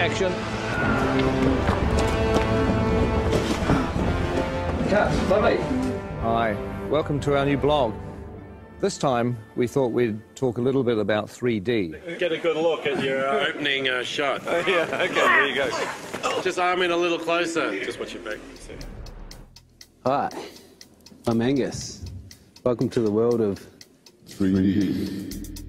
Action. Cut. Lovely. Hi. Welcome to our new blog. This time, we thought we'd talk a little bit about 3D. Get a good look at your opening shot. Oh, yeah, okay, there you go. Just arm in a little closer. Just watch your back. Hi, I'm Angus. Welcome to the world of 3D.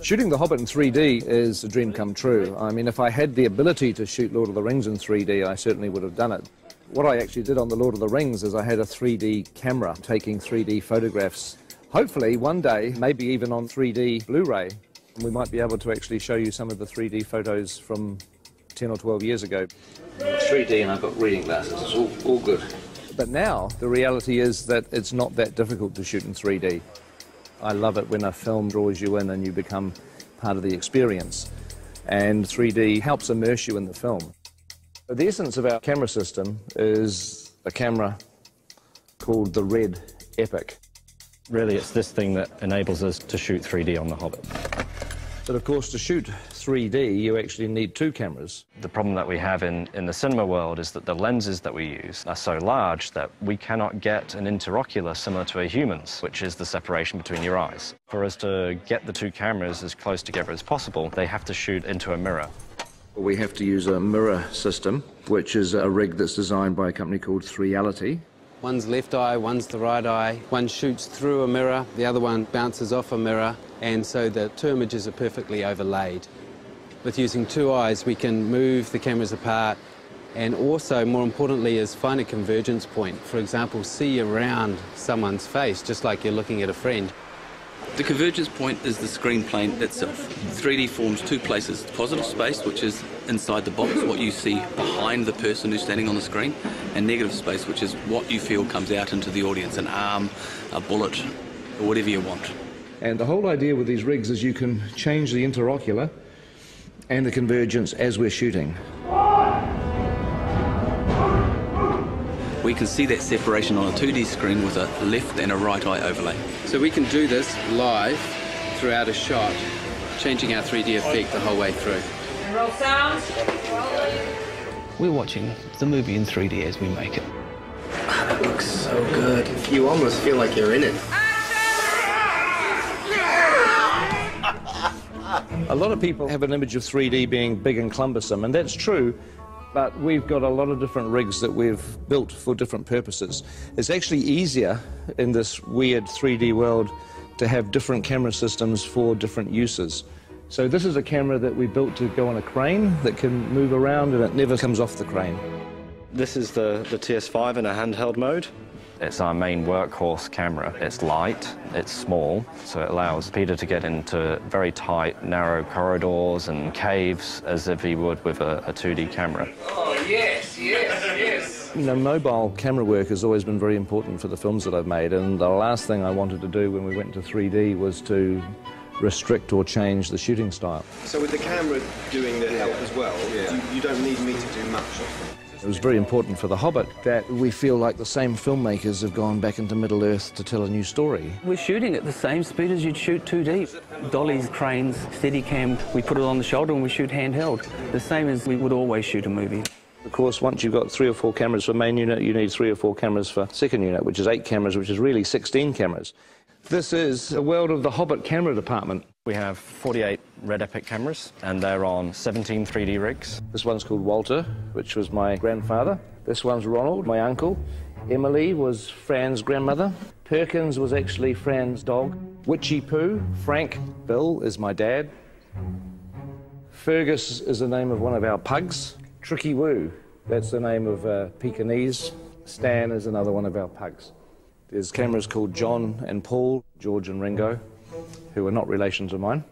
Shooting The Hobbit in 3D is a dream come true. I mean, if I had the ability to shoot Lord of the Rings in 3D, I certainly would have done it. What I actually did on The Lord of the Rings is I had a 3D camera taking 3D photographs. Hopefully, one day, maybe even on 3D Blu-ray, we might be able to actually show you some of the 3D photos from 10 or 12 years ago. It's 3D and I've got reading glasses, it's all good. But now, the reality is that it's not that difficult to shoot in 3D. I love it when a film draws you in and you become part of the experience. And 3D helps immerse you in the film. But the essence of our camera system is a camera called the Red Epic. Really, it's this thing that enables us to shoot 3D on The Hobbit. But of course, to shoot 3D, you actually need two cameras. The problem that we have in the cinema world is that the lenses that we use are so large that we cannot get an interocular similar to a human's, which is the separation between your eyes. For us to get the two cameras as close together as possible, they have to shoot into a mirror. We have to use a mirror system, which is a rig that's designed by a company called Reality. one's left eye, one's the right eye. One shoots through a mirror, the other one bounces off a mirror, and so the two images are perfectly overlaid. With using two eyes, we can move the cameras apart and also, more importantly, is find a convergence point. For example, see around someone's face, just like you're looking at a friend. The convergence point is the screen plane itself. 3D forms two places: positive space, which is inside the box, what you see behind the person who's standing on the screen, and negative space, which is what you feel comes out into the audience, an arm, a bullet, or whatever you want. And the whole idea with these rigs is you can change the interocular and the convergence as we're shooting. We can see that separation on a 2D screen with a left and a right eye overlay. So we can do this live throughout a shot, changing our 3D effect the whole way through. Roll sound. We're watching the movie in 3D as we make it. That looks so good. You almost feel like you're in it. A lot of people have an image of 3D being big and cumbersome, and that's true, but we've got a lot of different rigs that we've built for different purposes. It's actually easier in this weird 3D world to have different camera systems for different uses. So this is a camera that we built to go on a crane that can move around and it never comes off the crane. This is the TS5 in a handheld mode. It's our main workhorse camera. It's light, it's small, so it allows Peter to get into very tight, narrow corridors and caves as if he would with a 2D camera. Oh, yes, yes, yes. You know, mobile camera work has always been very important for the films that I've made, and the last thing I wanted to do when we went to 3D was to restrict or change the shooting style. So with the camera doing the help as well, you don't need me to do much. It was very important for The Hobbit that we feel like the same filmmakers have gone back into Middle-earth to tell a new story. We're shooting at the same speed as you'd shoot 2D. Dollies, cranes, Steadicam, we put it on the shoulder and we shoot handheld. The same as we would always shoot a movie. Of course, once you've got 3 or 4 cameras for main unit, you need 3 or 4 cameras for second unit, which is 8 cameras, which is really 16 cameras. This is the world of the Hobbit camera department. We have 48 Red Epic cameras, and they're on 17 3D rigs. This one's called Walter, which was my grandfather. This one's Ronald, my uncle. Emily was Fran's grandmother. Perkins was actually Fran's dog. Witchy Poo, Frank, Bill is my dad. Fergus is the name of one of our pugs. Tricky Woo, that's the name of Pekingese. Stan is another one of our pugs. There's cameras called John and Paul, George and Ringo, who are not relations of mine.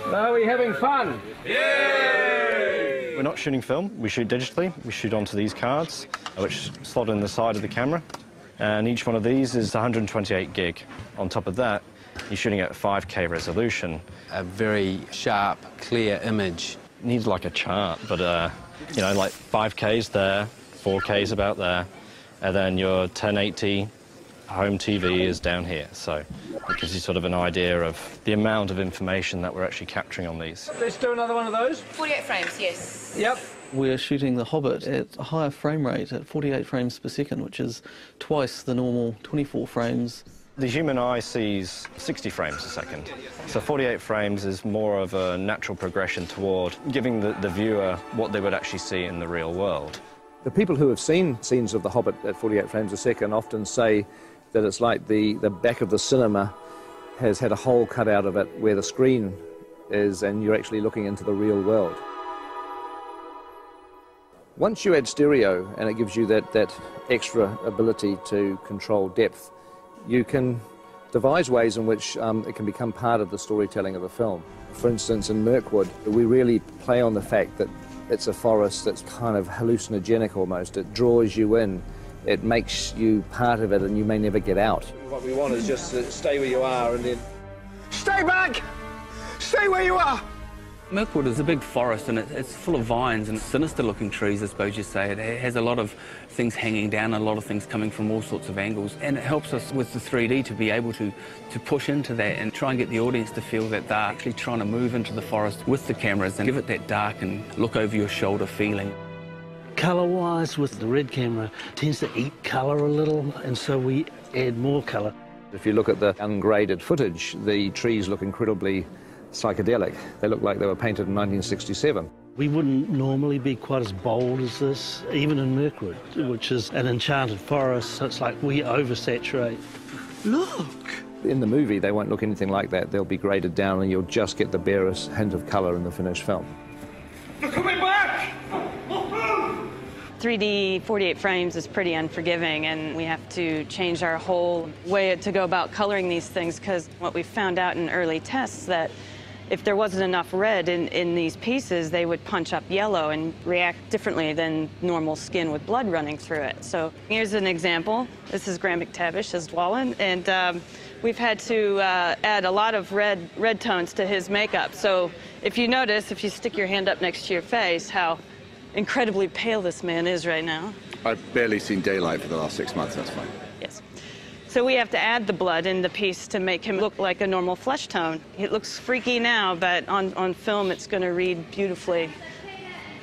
Are we having fun? Yay! We're not shooting film, we shoot digitally. We shoot onto these cards, which slot in the side of the camera. And each one of these is 128 gig. On top of that, you're shooting at 5K resolution. A very sharp, clear image. Needs like a chart, but you know, like 5K's there, 4K's about there, and then your 1080 home TV is down here. So It gives you sort of an idea of the amount of information that we're actually capturing on these. Let's do another one of those. 48 frames, yes. Yep. We're shooting the Hobbit at a higher frame rate at 48 frames per second, which is twice the normal 24 frames. The human eye sees 60 frames a second. So 48 frames is more of a natural progression toward giving the viewer what they would actually see in the real world. The people who have seen scenes of The Hobbit at 48 frames a second often say that it's like the back of the cinema has had a hole cut out of it where the screen is, and you're actually looking into the real world. Once you add stereo, and it gives you that extra ability to control depth, you can devise ways in which it can become part of the storytelling of the film. For instance, in Mirkwood, we really play on the fact that it's a forest that's kind of hallucinogenic almost. It draws you in. It makes you part of it, and you may never get out. What we want is just to stay where you are and then... Stay back! Stay where you are! Mirkwood is a big forest, and it's full of vines and sinister-looking trees, I suppose you say. It has a lot of things hanging down, a lot of things coming from all sorts of angles, and it helps us with the 3D to be able to push into that and try and get the audience to feel that they're actually trying to move into the forest with the cameras and give it that dark and look-over-your-shoulder feeling. Colour-wise, with the red camera, tends to eat colour a little, and so we add more colour. If you look at the ungraded footage, the trees look incredibly psychedelic. They look like they were painted in 1967. We wouldn't normally be quite as bold as this, even in Mirkwood, which is an enchanted forest, so it's like we oversaturate. Look! In the movie, they won't look anything like that. They'll be graded down, and you'll just get the barest hint of colour in the finished film. They're coming back! 3D 48 frames is pretty unforgiving, and we have to change our whole way to go about coloring these things, because what we found out in early tests that if there wasn't enough red in these pieces, they would punch up yellow and react differently than normal skin with blood running through it. So here's an example. This is Graham McTavish as Dwalin, and we've had to add a lot of red tones to his makeup. So if you notice, if you stick your hand up next to your face, how incredibly pale this man is right now. I've barely seen daylight for the last 6 months, that's fine. Yes. So we have to add the blood in the piece to make him look like a normal flesh tone. It looks freaky now, but on film it's going to read beautifully.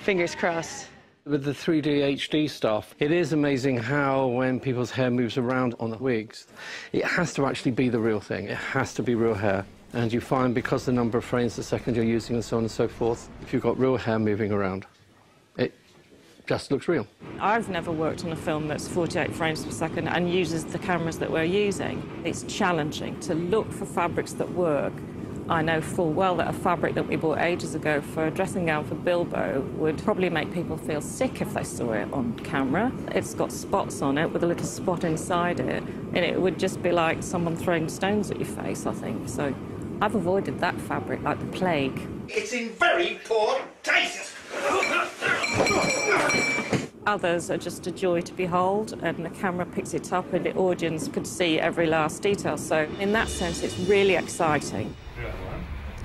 Fingers crossed. With the 3D HD stuff, it is amazing how when people's hair moves around on the wigs, it has to actually be the real thing. It has to be real hair. And you find, because the number of frames a second you're using and so on and so forth, if you've got real hair moving around, it just looks real. I've never worked on a film that's 48 frames per second and uses the cameras that we're using. It's challenging to look for fabrics that work. I know full well that a fabric that we bought ages ago for a dressing gown for Bilbo would probably make people feel sick if they saw it on camera. It's got spots on it with a little spot inside it, and it would just be like someone throwing stones at your face, I think. So I've avoided that fabric like the plague. It's in very poor taste! Others are just a joy to behold, and the camera picks it up and the audience could see every last detail. So in that sense, it's really exciting.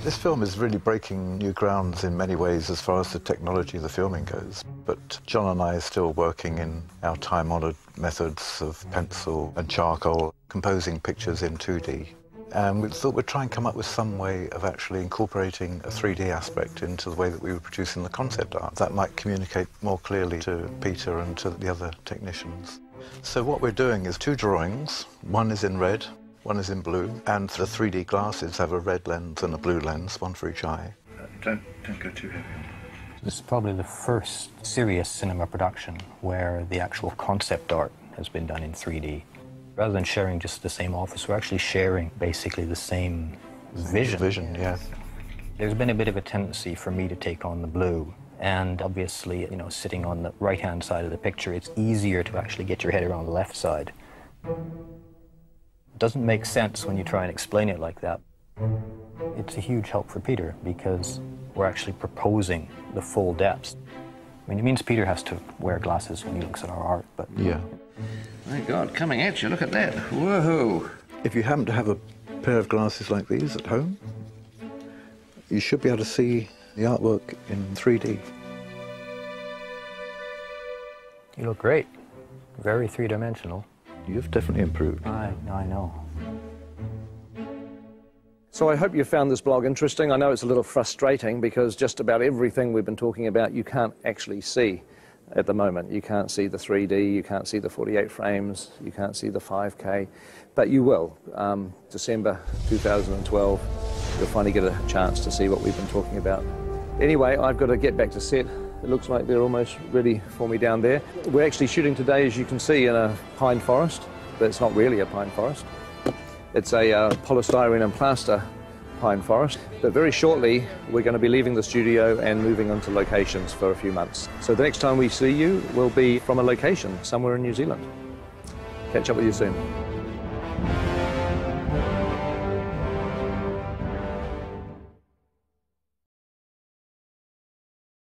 This film is really breaking new grounds in many ways as far as the technology of the filming goes. But John and I are still working in our time-honoured methods of pencil and charcoal, composing pictures in 2D. And we thought we'd try and come up with some way of actually incorporating a 3D aspect into the way that we were producing the concept art. That might communicate more clearly to Peter and to the other technicians. So what we're doing is 2 drawings. One is in red, one is in blue, and the 3D glasses have a red lens and a blue lens, one for each eye. Don't go too heavy. This is probably the first serious cinema production where the actual concept art has been done in 3D. Rather than sharing just the same office, we're actually sharing basically the same vision. Vision, yeah. There's been a bit of a tendency for me to take on the blue. And obviously, you know, sitting on the right-hand side of the picture, it's easier to actually get your head around the left side. It doesn't make sense when you try and explain it like that. It's a huge help for Peter because we're actually proposing the full depths. I mean, it means Peter has to wear glasses when he looks at our art, but... Yeah. My God, coming at you, look at that. Whoa! If you happen to have a pair of glasses like these at home, you should be able to see the artwork in 3D. You look great. Very three-dimensional. You've definitely improved. I know. So I hope you found this blog interesting. I know it's a little frustrating because just about everything we've been talking about you can't actually see at the moment. You can't see the 3D, you can't see the 48 frames, you can't see the 5K, but you will. December 2012, you'll finally get a chance to see what we've been talking about. Anyway, I've got to get back to set. It looks like they're almost ready for me down there. We're actually shooting today, as you can see, in a pine forest, but it's not really a pine forest. It's a polystyrene and plaster pine forest. But very shortly, we're going to be leaving the studio and moving on to locations for a few months. So the next time we see you will be from a location somewhere in New Zealand. Catch up with you soon.